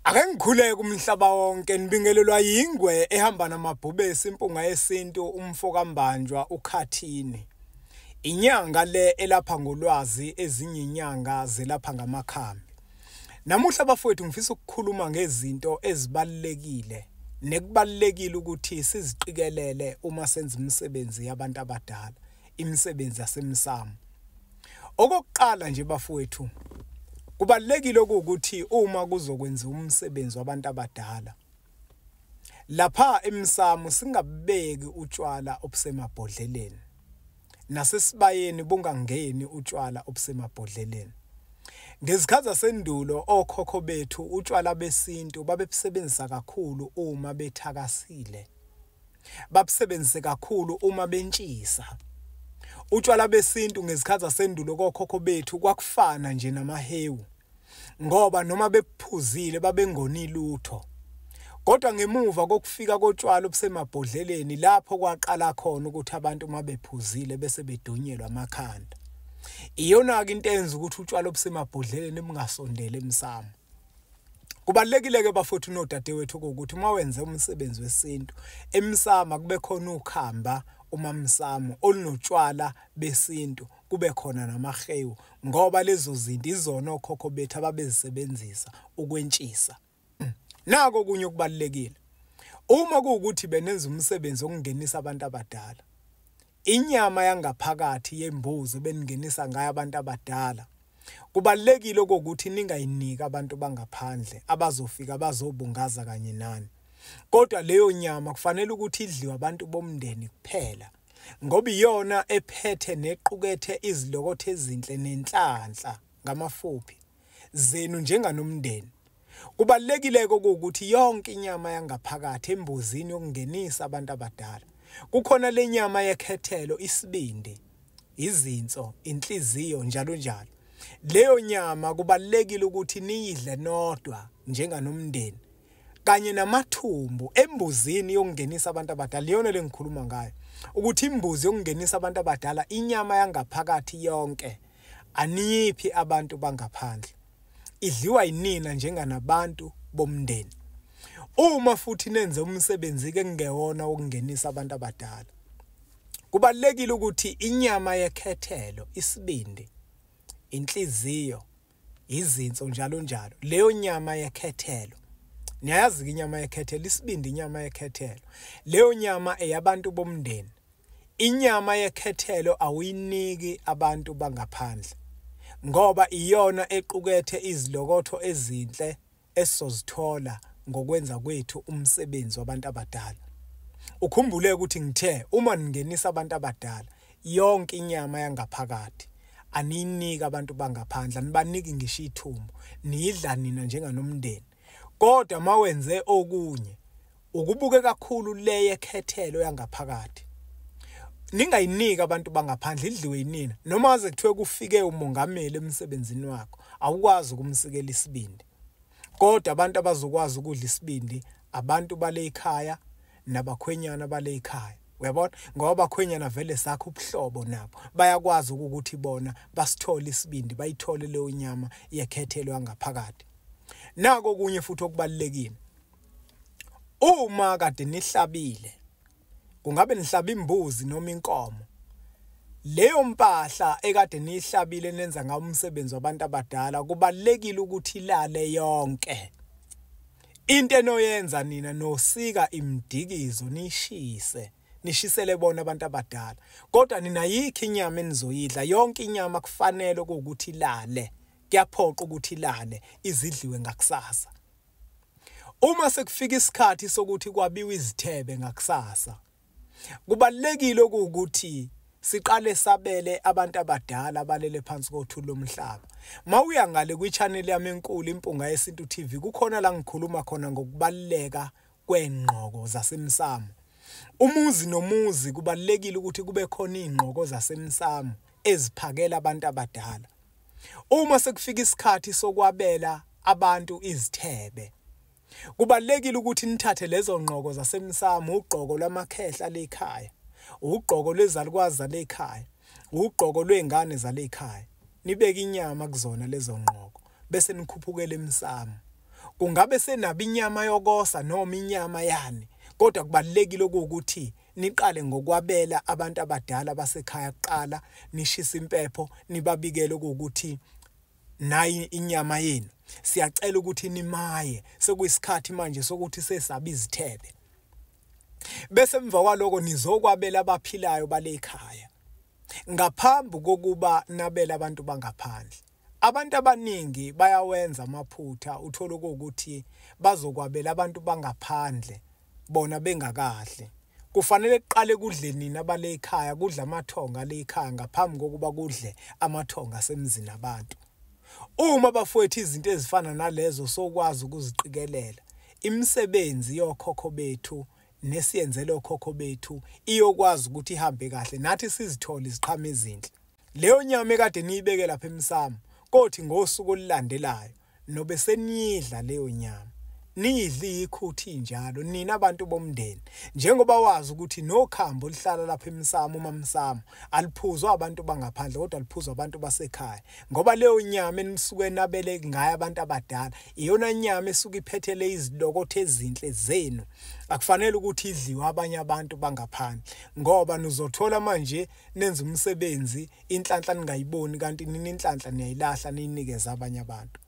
Ake ngikhuleke umhlaba wonke nibingelelwa yingwe ehamba namabhubesi impunga yesintu umfokambanjwa ukhathini. Inyanga le elapha ngolwazi ezinye inyanga zelapha ngamakhambi. Namuhla bafowethu ngifisa ukukhuluma ngezinto ezibalekile nekubalekile ukuthi siziqikelele uma senza imisebenzi yabantu abadala, imisebenzi yasemsamo. Okokuqala nje bafowethu kubalekile ukuthi uma kuzokwenza umsebenzi wabantu abadala lapha emsamo singabeki utshwala obusemabhodleleni nasesibayeni bungangeni utshwala obusemabhodleleni. Ngezikhathi zasendulo okhokho bethu utshwala besintu babebusebenzisa kakhulu uma bethakasile, babusebenzise kakhulu uma bentshisa. Utshwala besintu ngezikhathi zasendulo kokhokho bethu kwakufana nje namahewu ngoba noma bephuzile babengoni lutho. Kodwa ngemuva kokufika kotshwala obusemabhodleleni lapho kwaqala khona ukuthi abantu uma bephuzile bese bedonyelwa amakhanda. Iyona ke into eyenza ukuthi utshwala obusemabhodleleni bungasondeli emsamo. Kubalekile ke bafowethu nodadewethu ukuthi uma wenze umsebenzi wesintu emsamo kube khona ukhamba umamsamo olunotshwala besintu kube khona namahewu ngoba lezo zinto izona okhokho bethu ababezisebenzisa ukwentshisa. Nako kunye okubalekile. Uma kuwukuthi benenza umsebenzi okungenisa abantu abadala, inyama yangaphakathi yembuzi beningenisa ngayo abantu abadala, kubalekile ukuthi ningayinika abantu bangaphandle abazofika bazobungaza kanye nani. Kodwa leyo nyama kufanele ukuthi idliwe abantu bomndeni kuphela ngoba iyona ephethe nequkethe izilokotho ezinhle nenhlanhla ngamafuphi zenu njenganomndeni. Kubalekile ukuthi yonke inyama yangaphakathi embuzini yokungenisa abantu abadala kukhona le nyama yekhethelo, isibindi, izinso, inhliziyo njalo njalo. Leyo nyama kubalekile ukuthi niyidle nodwa njenganomndeni kanye namathumbu embuzini yokungenisa abantu abadala. Iyona lengikhuluma ngayo ukuthi imbuzi yokungenisa abantu abadala inyama yangaphakathi yonke aniyiphi abantu bangaphandle, idliwa yinina njenganabantu bomndeni. Uma futhi nenze umsebenzi ke ngewona wokungenisa abantu abadala, kubalekile ukuthi inyama yekhethelo, isibindi, inhliziyo, izinso njalo njalo, leyo nyama yekhethelo, niyazi inyama yekhethelo, isibindi inyama yekhethelo, leyo nyama eyabantu bomndeni. Inyama yekhethelo awuyiniki abantu bangaphandle ngoba iyona equkethe izilokotho ezinhle esizozithola ngokwenza kwethu umsebenzi wabantu abadala. Ukhumbule ukuthi ngithe uma ningenisa abantu abadala yonke inyama yangaphakathi aniyinika abantu bangaphandle, anibaniki ngisho ithumbu, niyidla nina njenganomndeni. Kodwa mawenze okunye ukubuke kakhulu le yekhethelo yangaphakathi, ningayinika abantu bangaphandle, idliwe yinina. Noma aze kuthiwe kufike umongameli emsebenzini wakho awukwazi ukumsikela isibindi, kodwa abantu abazokwazi ukudla isibindi abantu bale ekhaya nabakhwenyana bale ekhaya. Uyabona ngoba abakhwenyana vele sakho ubuhlobo nabo bayakwazi ukuthi bona basithole isibindi, bayithole leyo nyama yekhethelo yangaphakathi. Nako kunye futhi okubalekile, uma kade nihlabile, kungabe nihlaba imbuzi noma inkomo, leyo mpahla ekade nihlabile nenza ngawo umsebenzi wabantu abadala kubalekile ukuthi ilale yonke. Into enoyenza nina nosika imdikizo nishise, nishisele bona abantu abadala. Kodwa nina yikho inyama enizoyidla, yonke inyama kufanele ukuthi ilale, kuyaphoqa ukuthi ilale izidliwe ngakusasa. Uma sekufika isikhathi sokuthi kwabiwe izithebe ngakusasa, kubalekile ukuthi siqale sabele abantu abadala abalele phansi kothuli lomhlaba. Mawuya ngale kwi-channel yami enkulu Impunga Yesintu TV kukhona la ngikhuluma khona ngokubaleka kwengqoko zasemsamo. Umuzi nomuzi kubalekile ukuthi kube khona ingqoko zasemsamo eziphakela abantu abadala. Uma sekufika isikhathi sokwabela abantu izithebe, kubalekile ukuthi nithathe lezo ngqoko zasemsamo, ugqoko lwamakhehla lekhaya, ugqoko lwezalukwazi zalekhaya, ugqoko lwengane zalekhaya, nibeke inyama kuzona lezo ngqoko bese nikhuphukela emsamo. kungabe senaba inyama yokosa noma inyama yani, kodwa kubalekile ukuthi niqale ngokwabela abantu abadala basekhaya kuqala, nishisa impepho, nibabikele ukuthi nayi inyama yenu. Siyacela ukuthi nimaye, sekuyisikhathi manje sokuthi sesabe izithebe. Bese emva kwaloko nizokwabela abaphilayo bale ekhaya. Ngaphambi kokuba nabela abantu bangaphandle. Abantu abaningi bayawenza amaphutha, uthola ukuthi bazokwabela abantu bangaphandle bona bengakahle. Kufanele kuqale kudle nina abale ekhaya, kudla amathonga le ekhaya ngaphambi kokuba kudle amathonga asemzini abantu. Uma bafowethu izinto ezifana nalezo sokwazi ukuziqikelela, imisebenzi yokhokho bethu nesiyenzele okhokho bethu iyokwazi ukuthi ihambe kahle, nathi sizithole iziqhamo ezinhle. Leyo nyama ekade niyibeke lapha emsamo, kothi ngosuku olulandelayo nobe seniyidla leyo nyama. Niyidli ikhuthi njalo nina abantu bomndeni, njengoba wazi ukuthi nokhambo lihlala lapha emsamo umamsamo aliphuzwa abantu bangaphandle kodwa aliphuzwa abantu basekhaya, ngoba leyo nyama enisuke nabele ngayo abantu abadala iyona nyama esuke iphethele izilokothe ezinhle zenu. Akufanele ukuthi idliwe abanye abantu bangaphandle, ngoba nizothola manje nenza umsebenzi inhlanhla ningayiboni kanti nini inhlanhla niyayilahla niyinikeza abanye abantu.